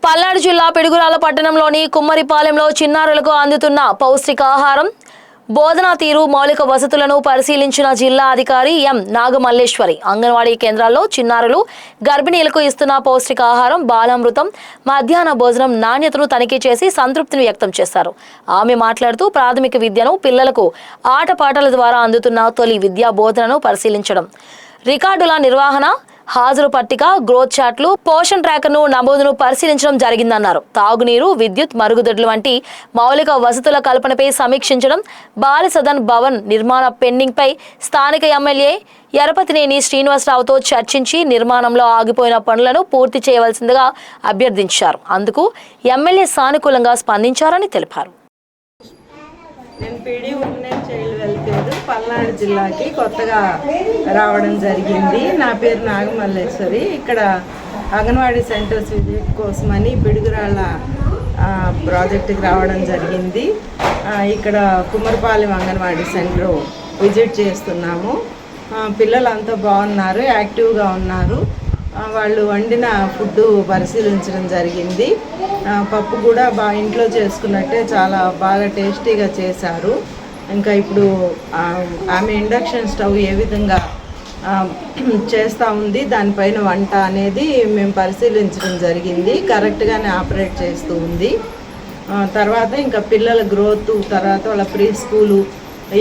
పల్నాడు జిల్లా పిడుగురాల పట్టణంలోని కుమ్మరిపాలెంలో చిన్నారులకు అందుతున్న పౌష్టికాహారం, బోధనా తీరు, మౌలిక వసతులను పరిశీలించిన జిల్లా అధికారి ఎం నాగమల్లేశ్వరి అంగన్వాడీ కేంద్రాల్లో చిన్నారులు, గర్భిణీలకు ఇస్తున్న పౌష్టికాహారం, బాలామృతం, మధ్యాహ్న భోజనం నాణ్యతను తనిఖీ చేసి సంతృప్తిని వ్యక్తం చేశారు. ఆమె మాట్లాడుతూ ప్రాథమిక విద్యను పిల్లలకు ఆటపాటల ద్వారా అందుతున్న తొలి విద్యా బోధనను పరిశీలించడం, రికార్డుల నిర్వహణ, హాజరు పట్టిక, గ్రోత్ చార్ట్లు, పోషన్ ట్రాకర్ను నమోదును పరిశీలించడం జరిగిందన్నారు. తాగునీరు, విద్యుత్, మరుగుదొడ్లు వంటి మౌలిక వసతుల కల్పనపై సమీక్షించడం, బాల సదన్ భవన్ నిర్మాణ పెండింగ్పై స్థానిక ఎమ్మెల్యే ఎరపతినేని శ్రీనివాసరావుతో చర్చించి నిర్మాణంలో ఆగిపోయిన పనులను పూర్తి చేయవలసిందిగా అభ్యర్థించారు. అందుకు ఎమ్మెల్యే సానుకూలంగా స్పందించారని తెలిపారు. నేను PD women child welfare Palnadu జిల్లాకి కొత్తగా రావడం జరిగింది. నా పేరు నాగమల్లేశ్వరి. ఇక్కడ అంగన్వాడీ సెంటర్స్ విజిట్ కోసమని పిడుగురాళ్ళ ప్రాజెక్టుకి రావడం జరిగింది. ఇక్కడ కుమ్మరిపాలెం అంగన్వాడీ సెంటర్ విజిట్ చేస్తున్నాము. పిల్లలంతా బాగున్నారు, యాక్టివ్గా ఉన్నారు. వాళ్ళు వండిన ఫుడ్ పరిశీలించడం జరిగింది. పప్పు కూడా ఇంట్లో చేసుకున్నట్టే చాలా బాగా టేస్టీగా చేశారు. ఇంకా ఇప్పుడు ఆమె ఇండక్షన్ స్టవ్ ఏ విధంగా చేస్తూ ఉంది, దానిపైన వంట అనేది మేము పరిశీలించడం జరిగింది. కరెక్ట్గానే ఆపరేట్ చేస్తూ ఉంది. తర్వాత ఇంకా పిల్లల గ్రోత్, తర్వాత వాళ్ళ ప్రీ స్కూలు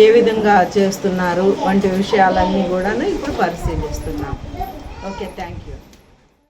ఏ విధంగా చేస్తున్నారు వంటి విషయాలన్నీ కూడా ఇప్పుడు పరిశీలిస్తున్నాం. Okay, thank you.